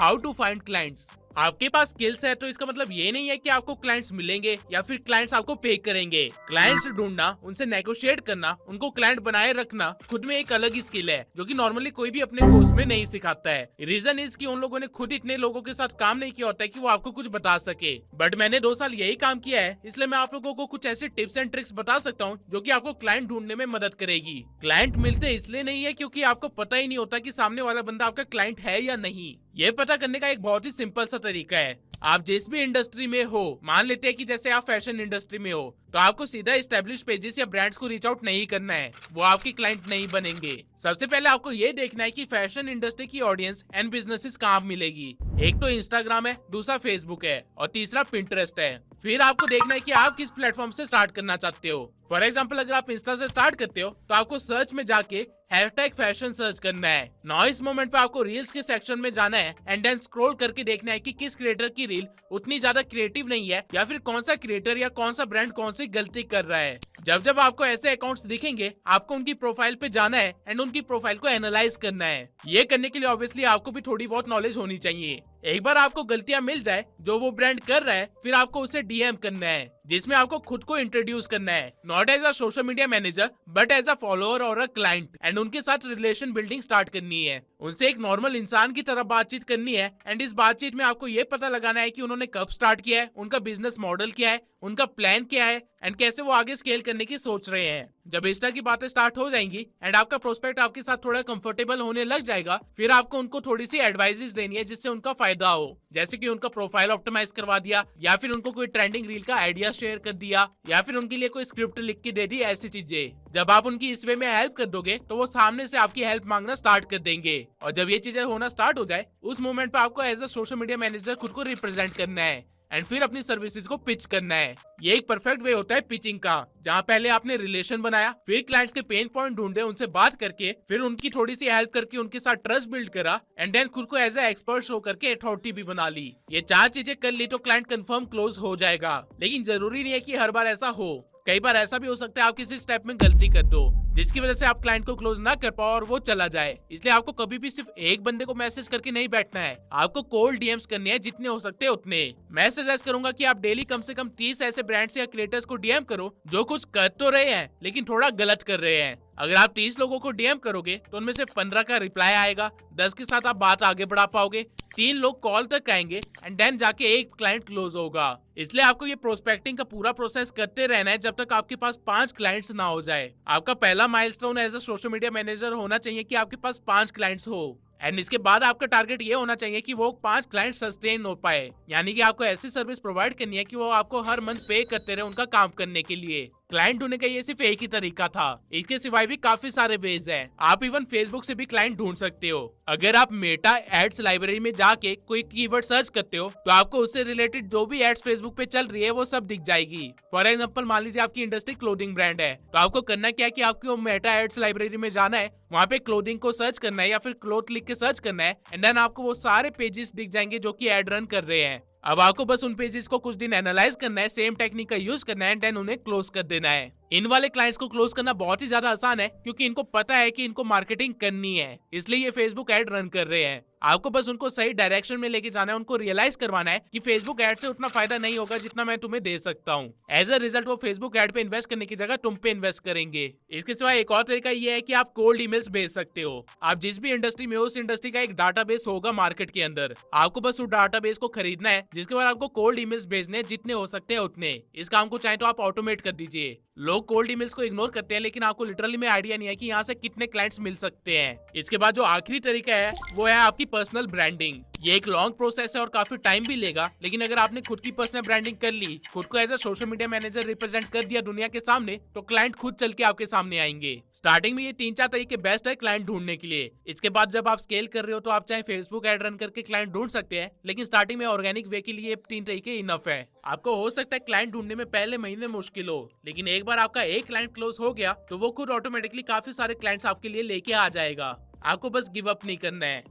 How to find clients. आपके पास स्किल्स है तो इसका मतलब ये नहीं है कि आपको क्लाइंट्स मिलेंगे या फिर क्लाइंट्स आपको पे करेंगे। क्लाइंट्स ढूंढना, उनसे नेगोशिएट करना, उनको क्लाइंट बनाए रखना खुद में एक अलग ही स्किल है जो कि नॉर्मली कोई भी अपने कोर्स में नहीं सिखाता है। रीजन इज कि उन लोगों ने खुद इतने लोगों के साथ काम नहीं किया होता है कि वो आपको कुछ बता सके। बट मैंने 2 साल यही काम किया है इसलिए मैं आप लोगों को कुछ ऐसे टिप्स एंड ट्रिक्स बता सकता हूँ जो कि आपको क्लाइंट ढूंढने में मदद करेगी। क्लाइंट मिलते इसलिए नहीं है क्योंकि आपको पता ही नहीं होता कि सामने वाला बंदा आपका क्लाइंट है या नहीं। ये पता करने का एक बहुत ही सिंपल सा तरीका है। आप जिस भी इंडस्ट्री में हो, मान लेते हैं कि जैसे आप फैशन इंडस्ट्री में हो, तो आपको सीधा एस्टेब्लिश पेजेस या ब्रांड्स को रीच आउट नहीं करना है, वो आपके क्लाइंट नहीं बनेंगे। सबसे पहले आपको ये देखना है कि फैशन इंडस्ट्री की ऑडियंस एंड बिजनेसेस कहाँ मिलेगी। एक तो इंस्टाग्राम है, दूसरा फेसबुक है और तीसरा पिंटरेस्ट है। फिर आपको देखना है कि आप किस प्लेटफॉर्म से स्टार्ट करना चाहते हो। फॉर एग्जाम्पल अगर आप इंस्टा से स्टार्ट करते हो तो आपको सर्च में जाके हैशटैग फैशन सर्च करना है। नाउ इस मोमेंट पे आपको रील्स के सेक्शन में जाना है एंड देन स्क्रॉल करके देखना है कि किस क्रिएटर की रील उतनी ज्यादा क्रिएटिव नहीं है या फिर कौन सा क्रिएटर या कौन सा ब्रांड कौन से सी गलती कर रहा है। जब जब आपको ऐसे अकाउंट्स दिखेंगे, आपको उनकी प्रोफाइल पे जाना है एंड उनकी प्रोफाइल को एनालाइज करना है। ये करने के लिए ऑब्वियसली आपको भी थोड़ी बहुत नॉलेज होनी चाहिए। एक बार आपको गलतियां मिल जाए जो वो ब्रांड कर रहा है, फिर आपको उसे डीएम करना है, जिसमें आपको खुद को इंट्रोड्यूस करना है, not as a social media manager but as a follower और अ क्लाइंट, एंड उनके साथ रिलेशन बिल्डिंग स्टार्ट करनी है। उनसे एक नॉर्मल इंसान की तरह बातचीत करनी है एंड इस बातचीत में आपको ये पता लगाना है कि उन्होंने कब स्टार्ट किया है, उनका बिजनेस मॉडल क्या है, उनका प्लान क्या है एंड कैसे वो आगे स्केल करने की सोच रहे हैं। जब इस तरह की बातें स्टार्ट हो जाएंगी एंड आपका प्रोस्पेक्ट आपके साथ थोड़ा कंफर्टेबल होने लग जाएगा, फिर आपको उनको थोड़ी सी एडवाइजेस देनी है जिससे उनका फायदा हो, जैसे कि उनका प्रोफाइल ऑप्टिमाइज करवा दिया, या फिर उनको कोई ट्रेंडिंग रील का आइडिया शेयर कर दिया, या फिर उनके लिए कोई स्क्रिप्ट लिख के दे दी। ऐसी चीजें जब आप उनकी इस वे में हेल्प कर दोगे तो वो सामने से आपकी हेल्प मांगना स्टार्ट कर देंगे, और जब ये चीजें होना स्टार्ट हो जाए उस मोमेंट पे आपको as a social media manager खुद को रिप्रेजेंट करना है एंड फिर अपनी सर्विसेज को पिच करना है। ये एक परफेक्ट वे होता है पिचिंग का, जहाँ पहले आपने रिलेशन बनाया, फिर क्लाइंट्स के पेन पॉइंट ढूंढे, उनसे बात करके, फिर उनकी थोड़ी सी हेल्प करके उनके साथ ट्रस्ट बिल्ड करा एंड देन खुद को एज ए एक्सपर्ट शो करके अथॉरिटी भी बना ली। ये 4 चीजें कर ली तो क्लाइंट कंफर्म क्लोज हो जाएगा। लेकिन जरूरी नहीं है कि हर बार ऐसा हो, कई बार ऐसा भी हो सकता है आप किसी स्टेप में गलती कर दो जिसकी वजह से आप क्लाइंट को क्लोज ना कर पाओ और वो चला जाए। इसलिए आपको कभी भी सिर्फ एक बंदे को मैसेज करके नहीं बैठना है, आपको कोल्ड डीएम्स करने हैं, जितने हो सकते हैं उतने। मैं सजेस्ट करूंगा कि आप डेली कम से कम 30 ऐसे ब्रांड्स या क्रिएटर्स को डीएम करो जो कुछ कर तो रहे हैं लेकिन थोड़ा गलत कर रहे हैं। अगर आप 30 लोगों को डीएम करोगे तो उनमें से 15 का रिप्लाई आएगा, 10 के साथ आप बात आगे बढ़ा पाओगे, 3 लोग कॉल तक आएंगे एंड देन जाके एक क्लाइंट क्लोज होगा। इसलिए आपको ये प्रोस्पेक्टिंग का पूरा प्रोसेस करते रहना है जब तक आपके पास 5 क्लाइंट्स ना हो जाए। आपका पहला milestone as a social media manager होना चाहिए कि आपके पास 5 क्लाइंट्स हो एंड इसके बाद आपका टारगेट ये होना चाहिए कि वो 5 क्लाइंट सस्टेन हो पाए, यानी कि आपको ऐसी सर्विस प्रोवाइड करनी है कि वो आपको हर मंथ पे करते रहे उनका काम करने के लिए। क्लाइंट ढूंढने का ये सिर्फ एक ही तरीका था, इसके सिवाय भी काफी सारे वेज हैं। आप इवन फेसबुक से भी क्लाइंट ढूंढ सकते हो। अगर आप मेटा एड्स लाइब्रेरी में जाके कोई कीवर्ड सर्च करते हो तो आपको उससे रिलेटेड जो भी एड्स फेसबुक पे चल रही है वो सब दिख जाएगी। फॉर एग्जांपल मान लीजिए आपकी इंडस्ट्री क्लोथिंग ब्रांड है, तो आपको करना क्या है कि आपको मेटा एड्स लाइब्रेरी में जाना है, वहाँ पे क्लोथिंग को सर्च करना है या फिर क्लोथ लिख के सर्च करना है एंड देन आपको वो सारे पेजेस दिख जाएंगे जो कि एड रन कर रहे हैं। अब आपको बस उन पेजेस को कुछ दिन एनालाइज करना है, सेम टेक्निक का यूज करना है एंड देन उन्हें क्लोज कर देना है। इन वाले क्लाइंट्स को क्लोज करना बहुत ही ज्यादा आसान है क्योंकि इनको पता है कि इनको मार्केटिंग करनी है, इसलिए ये फेसबुक एड रन कर रहे हैं। आपको बस उनको सही डायरेक्शन में लेके जाना है, उनको रियलाइज करवाना है कि फेसबुक एड से उतना फायदा नहीं होगा जितना मैं तुम्हें दे सकता हूँ। एज अ रिजल्ट वो फेसबुक एड पे इन्वेस्ट करने की जगह तुम पे इन्वेस्ट करेंगे। इसके सिवा एक और तरीका ये है कि आप कोल्ड ईमेल्स भेज सकते हो। आप जिस भी इंडस्ट्री में हो उस इंडस्ट्री का एक डाटाबेस होगा मार्केट के अंदर, आपको बस उस डाटाबेस को खरीदना है, जिसके बाद आपको कोल्ड ईमेल्स भेजने हैं, जितने हो सकते हैं उतने। इस काम को चाहे तो आप ऑटोमेट कर दीजिए। लोग कोल्ड ईमेल्स को इग्नोर करते हैं लेकिन आपको लिटरली में आइडिया नहीं है कि यहाँ से कितने क्लाइंट्स मिल सकते हैं। इसके बाद जो आखिरी तरीका है वो है आपकी पर्सनल ब्रांडिंग। ये एक लॉन्ग प्रोसेस है और काफी टाइम भी लेगा, लेकिन अगर आपने खुद की पर्सनल ब्रांडिंग कर ली, खुद को as a social media manager represent कर दिया दुनिया के सामने, तो क्लाइंट खुद चल के आपके सामने आएंगे। स्टार्टिंग में ये 3-4 तरीके बेस्ट है क्लाइंट ढूंढने के लिए। इसके बाद जब आप स्केल कर रहे हो तो आप चाहे फेसबुक एड रन करके क्लाइंट ढूंढ सकते हैं, लेकिन स्टार्टिंग में ऑर्गेनिक वे के लिए 3 तरीके इनफ है। आपको हो सकता है क्लाइंट ढूंढने में पहले महीने मुश्किल हो, लेकिन एक बार आपका एक क्लाइंट क्लोज हो गया तो वो खुद ऑटोमेटिकली काफी सारे क्लाइंट्स आपके लिए लेके आ जाएगा। आपको बस गिव अप नहीं करना है।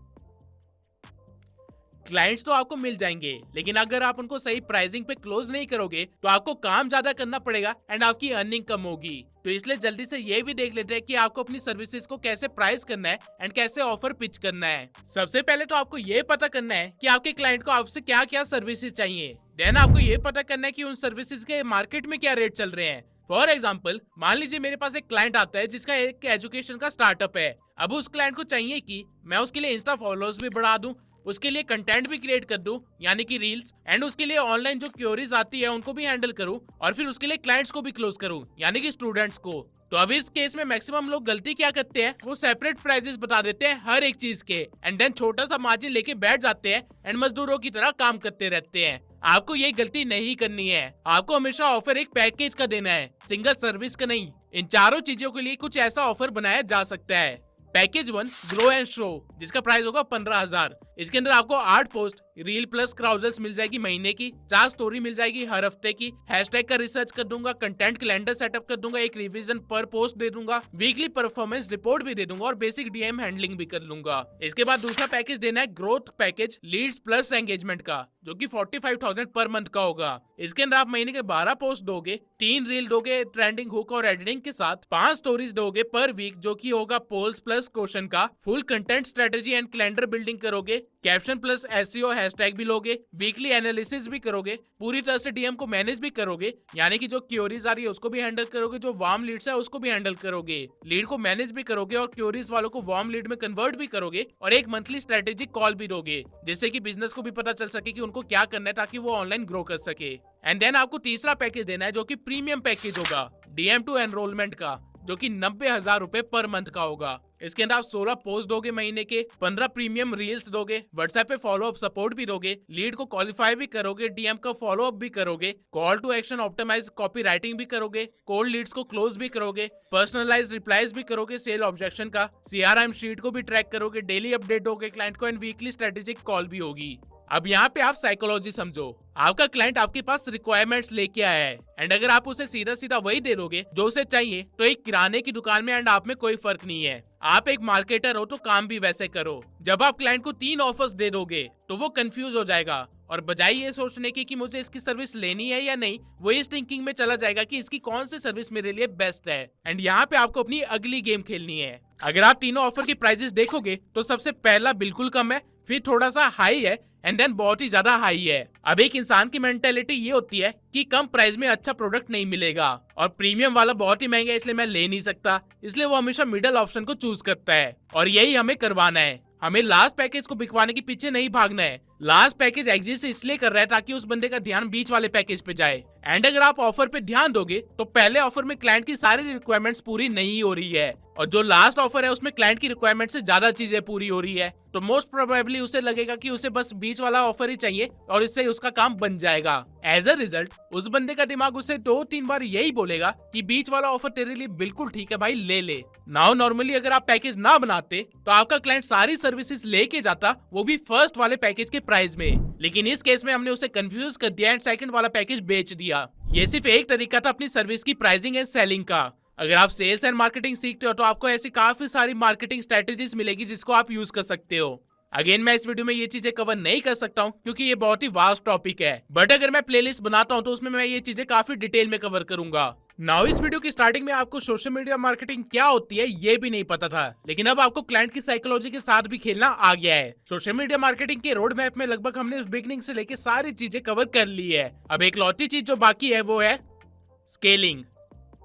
क्लाइंट्स तो आपको मिल जाएंगे, लेकिन अगर आप उनको सही प्राइसिंग पे क्लोज नहीं करोगे तो आपको काम ज्यादा करना पड़ेगा एंड आपकी अर्निंग कम होगी। तो इसलिए जल्दी से ये भी देख लेते हैं कि आपको अपनी सर्विसेज को कैसे प्राइस करना है एंड कैसे ऑफर पिच करना है। सबसे पहले तो आपको ये पता करना है कि आपके क्लाइंट को आपसे क्या क्या सर्विसेज चाहिए। देन आपको ये पता करना है कि उन सर्विसेज के मार्केट में क्या रेट चल रहे हैं। फॉर एग्जाम्पल मान लीजिए मेरे पास एक क्लाइंट आता है जिसका एक एजुकेशन का स्टार्टअप है। अब उस क्लाइंट को चाहिए कि मैं उसके लिए इंस्टा फॉलोअर्स भी बढ़ा दूं, उसके लिए कंटेंट भी क्रिएट कर दूं यानी कि रील्स, एंड उसके लिए ऑनलाइन जो क्वेरीज आती है उनको भी हैंडल करूं, और फिर उसके लिए क्लाइंट्स को भी क्लोज करूं यानी कि स्टूडेंट्स को। तो अभी इस केस में मैक्सिमम लोग गलती क्या करते हैं, वो सेपरेट प्राइसेस बता देते हैं हर एक चीज के एंड देन छोटा सा मार्जिन लेके बैठ जाते हैं एंड मजदूरों की तरह काम करते रहते हैं। आपको ये गलती नहीं करनी है। आपको हमेशा ऑफर एक पैकेज का देना है, सिंगल सर्विस का नहीं। इन चारों चीजों के लिए कुछ ऐसा ऑफर बनाया जा सकता है। पैकेज 1 ग्रो एंड शो, जिसका प्राइस होगा 15,000। इसके अंदर आपको 8 पोस्ट रील प्लस क्राउजर्स मिल जाएगी महीने की, 4 स्टोरी मिल जाएगी हर हफ्ते की, हैशटैग का रिसर्च कर दूंगा, कंटेंट कैलेंडर सेटअप कर दूंगा, एक रिवीजन पर पोस्ट दे दूंगा, वीकली परफॉर्मेंस रिपोर्ट भी दे दूंगा और बेसिक डीएम हैंडलिंग भी कर लूंगा। इसके बाद दूसरा पैकेज देना है growth package leads plus engagement का, जो कि 45,000 पर मंथ का होगा। इसके अंदर आप महीने के 12 पोस्ट दोगे, 3 रील दोगे ट्रेंडिंग हुक और एडिटिंग के साथ, 5 स्टोरीज दोगे पर वीक जो कि होगा पोल्स प्लस क्वेश्चन का, full content strategy and calendar building करोगे, कैप्शन प्लस एसईओ हैशटैग भी लोगे, वीकली एनालिसिस भी करोगे, पूरी तरह से डीएम को मैनेज भी करोगे, यानी कि जो क्यूरीज आ रही है उसको भी हैंडल करोगे, जो वार्म लीड्स है उसको भी हैंडल करोगे, लीड को मैनेज भी करोगे और क्यूरीज वालों को वार्म लीड में कन्वर्ट भी करोगे और एक मंथली स्ट्रेटेजिक कॉल भी दोगे, जिससे कि बिजनेस को भी पता चल सके कि उनको क्या करना है ताकि वो ऑनलाइन ग्रो कर सके। एंड देन आपको तीसरा पैकेज देना है जो कि प्रीमियम पैकेज होगा डीएम टू एनरोलमेंट का, जो कि 90,000 रुपए पर मंथ का होगा। इसके अंदर आप 16 पोस्ट दोगे महीने के, 15 प्रीमियम रील्स दोगे, व्हाट्सएप पे फॉलो अप सपोर्ट भी दोगे, लीड को क्वालिफाई भी करोगे, डीएम का फॉलो अप भी करोगे, call to action optimize copy writing भी करोगे, कोल्ड लीड्स को क्लोज भी करोगे, पर्सनलाइज रिप्लाईज भी करोगे सेल ऑब्जेक्शन का, सीआरएम शीट को भी ट्रैक करोगे, डेली अपडेट दोगे क्लाइंट को एंड वीकली स्ट्रेटेजिक कॉल भी होगी। अब यहाँ पे आप साइकोलॉजी समझो, आपका क्लाइंट आपके पास रिक्वायरमेंट्स लेके आया है एंड अगर आप उसे सीधा सीधा वही दे दोगे जो उसे चाहिए तो एक किराने की दुकान में एंड आप में कोई फर्क नहीं है। आप एक मार्केटर हो तो काम भी वैसे करो। जब आप क्लाइंट को 3 ऑफर्स दे दोगे तो वो कंफ्यूज हो जाएगा और बजाय ये सोचने की कि मुझे इसकी सर्विस लेनी है या नहीं, वो इस थिंकिंग में चला जाएगा कि इसकी कौन सी सर्विस मेरे लिए बेस्ट है। एंड यहाँ पे आपको अपनी अगली गेम खेलनी है। अगर आप तीनों ऑफर की प्राइसेस देखोगे तो सबसे पहला बिल्कुल कम है, फिर थोड़ा सा हाई है एंड देन बहुत ही ज्यादा हाई है। अब एक इंसान की मेंटेलिटी ये होती है कि कम प्राइस में अच्छा प्रोडक्ट नहीं मिलेगा और प्रीमियम वाला बहुत ही महंगा है इसलिए मैं ले नहीं सकता, इसलिए वो हमेशा मिडिल ऑप्शन को चूज करता है और यही हमें करवाना है। हमें लास्ट पैकेज को बिकवाने के पीछे नहीं भागना है। लास्ट पैकेज एग्जिस्ट इसलिए कर रहा है ताकि उस बंदे का ध्यान बीच वाले पैकेज पे जाए। एंड अगर आप ऑफर पे ध्यान दोगे तो पहले ऑफर में क्लाइंट की सारी रिक्वायरमेंट्स पूरी नहीं हो रही है और जो लास्ट ऑफर है उसमें क्लाइंट की रिक्वायरमेंट से ज्यादा चीजें पूरी हो रही है, तो मोस्ट प्रोबेबली उसे लगेगा कि उसे बस बीच वाला ऑफर ही चाहिए और इससे उसका काम बन जाएगा। एज अ रिजल्ट उस बंदे का दिमाग उसे 2-3 बार यही बोलेगा कि बीच वाला ऑफर तेरे लिए बिल्कुल ठीक है भाई, ले ले। नाउ नॉर्मली अगर आप पैकेज ना बनाते तो आपका क्लाइंट सारी सर्विसेज लेके जाता, वो भी फर्स्ट वाले पैकेज के प्राइस में, लेकिन इस केस में हमने उसे कंफ्यूज कर दिया एंड सेकंड वाला पैकेज बेच दिया। ये सिर्फ एक तरीका था अपनी सर्विस की प्राइसिंग एंड सेलिंग का। अगर आप सेल्स एंड मार्केटिंग सीखते हो तो आपको ऐसी काफी सारी मार्केटिंग स्ट्रेटेजीज मिलेगी जिसको आप यूज कर सकते हो। अगेन मैं इस वीडियो में ये चीजें कवर नहीं कर सकता हूँ क्योंकि ये बहुत ही वास्ट टॉपिक है, बट अगर मैं प्लेलिस्ट बनाता हूँ तो उसमें मैं ये चीजें काफी डिटेल में कवर करूंगा। नाउ इस वीडियो की स्टार्टिंग में आपको सोशल मीडिया मार्केटिंग क्या होती है ये भी नहीं पता था, लेकिन अब आपको क्लाइंट की साइकोलॉजी के साथ भी खेलना आ गया है। सोशल मीडिया मार्केटिंग के रोड मैप में लगभग हमने बिगिनिंग से लेके सारी चीजें कवर कर ली है। अब एक लौती चीज जो बाकी है वो है स्केलिंग।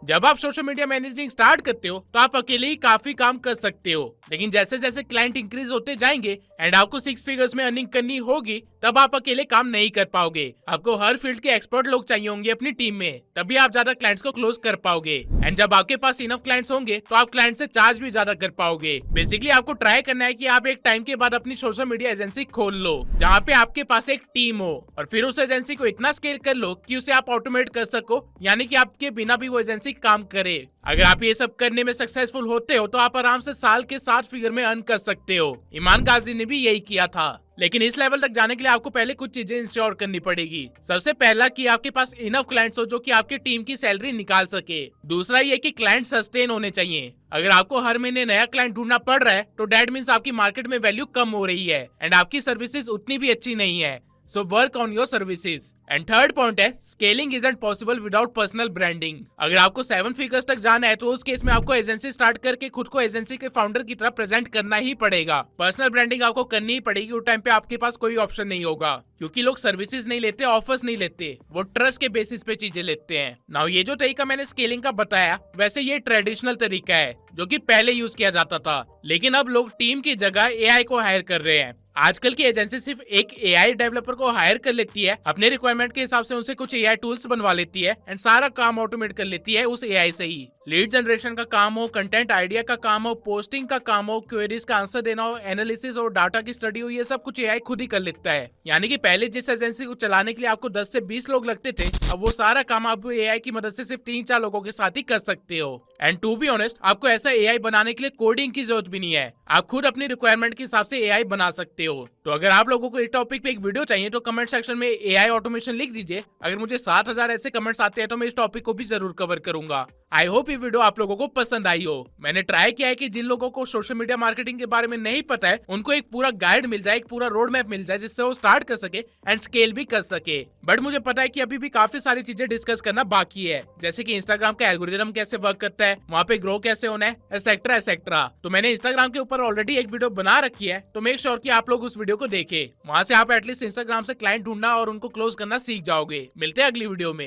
जब आप सोशल मीडिया मैनेजिंग स्टार्ट करते हो तो आप अकेले ही काफी काम कर सकते हो, लेकिन जैसे जैसे क्लाइंट इंक्रीज होते जाएंगे एंड आपको 6 फिगर्स में अर्निंग करनी होगी तब आप अकेले काम नहीं कर पाओगे। आपको हर फील्ड के एक्सपर्ट लोग चाहिए होंगे अपनी टीम में, तभी आप ज्यादा क्लाइंट्स को क्लोज कर पाओगे। एंड जब आपके पास इनफ क्लाइंट्स होंगे तो आप क्लाइंट से चार्ज भी ज्यादा कर पाओगे। बेसिकली आपको ट्राई करना है कि आप एक टाइम के बाद अपनी सोशल मीडिया एजेंसी खोल लो जहाँ पे आपके पास एक टीम हो और फिर उस एजेंसी को इतना स्केल कर लो कि उसे आप ऑटोमेट कर सको, यानी कि आपके बिना भी वो एजेंसी काम करे। अगर आप ये सब करने में सक्सेसफुल होते हो तो आप आराम से साल के 7 फिगर में अर्न कर सकते हो। ईमान गाजी ने भी यही किया था, लेकिन इस लेवल तक जाने के लिए आपको पहले कुछ चीजें इंश्योर करनी पड़ेगी। सबसे पहला कि आपके पास इनफ क्लाइंट्स हो जो कि आपकी टीम की सैलरी निकाल सके। दूसरा ये कि क्लाइंट सस्टेन होने चाहिए। अगर आपको हर महीने नया क्लाइंट ढूंढना पड़ रहा है तो दैट मींस आपकी मार्केट में वैल्यू कम हो रही है एंड आपकी सर्विसेज उतनी भी अच्छी नहीं है। So work on your services. And third point है scaling isn't possible without personal branding. अगर आपको 7 फिगर्स तक जाना है तो उस केस में आपको एजेंसी स्टार्ट करके खुद को एजेंसी के फाउंडर की तरह प्रेजेंट करना ही पड़ेगा। पर्सनल ब्रांडिंग आपको करनी ही पड़ेगी, उस टाइम पे आपके पास कोई ऑप्शन नहीं होगा क्योंकि लोग सर्विसेज नहीं लेते, ऑफर्स नहीं लेते, वो ट्रस्ट के बेसिस पे चीजें लेते हैं। नाउ ये जो तरीका मैंने स्केलिंग का बताया वैसे ये ट्रेडिशनल तरीका है जो कि पहले यूज किया जाता था, लेकिन अब लोग टीम की जगह एआई को हायर कर रहे हैं। आजकल की एजेंसी सिर्फ एक एआई डेवलपर को हायर कर लेती है, अपने रिक्वायरमेंट के हिसाब से उनसे कुछ एआई टूल्स बनवा लेती है एंड सारा काम ऑटोमेट कर लेती है उस एआई से ही। लीड जनरेशन का काम हो, कंटेंट आइडिया का काम हो, पोस्टिंग का काम हो, क्वेरीज का आंसर देना हो, एनालिसिस और डाटा की स्टडी हो, ये सब कुछ एआई खुद ही कर लेता है। यानी कि पहले जिस एजेंसी को चलाने के लिए आपको 10 से 20 लोग लगते थे, अब वो सारा काम आप एआई की मदद से सिर्फ 3-4 लोगों के साथ ही कर सकते हो। एंड टू बी ऑनेस्ट आपको ऐसा एआई बनाने के लिए कोडिंग की जरूरत भी नहीं है, आप खुद अपनी रिक्वायरमेंट के हिसाब से एआई बना सकते हो। तो अगर आप लोगों को इस टॉपिक पे एक वीडियो चाहिए तो कमेंट सेक्शन में एआई ऑटोमेशन लिख दीजिए। अगर मुझे 7000 ऐसे कमेंट्स आते हैं तो मैं इस टॉपिक को भी जरूर कवर करूंगा। आई होप ये वीडियो आप लोगों को पसंद आई हो। मैंने ट्राई किया है कि जिन लोगों को सोशल मीडिया मार्केटिंग के बारे में नहीं पता है उनको एक पूरा गाइड मिल जाए, एक पूरा रोड मैप मिल जाए, जिससे वो स्टार्ट कर सके एंड स्केल भी कर सके। बट मुझे पता है कि अभी भी काफी सारी चीजें डिस्कस करना बाकी है, जैसे कि इंस्टाग्राम का एल्गोरिदम कैसे वर्क करता है, वहां पे ग्रो कैसे होना है, एसेट्रा एसेट्रा। तो मैंने इंस्टाग्राम के ऊपर ऑलरेडी एक वीडियो बना रखी है, तो मेक श्योर कि आप लोग उस वीडियो को देखें। वहां से आप एटलीस्ट इंस्टाग्राम से क्लाइंट ढूंढना और उनको क्लोज करना सीख जाओगे। मिलते हैं अगली वीडियो में।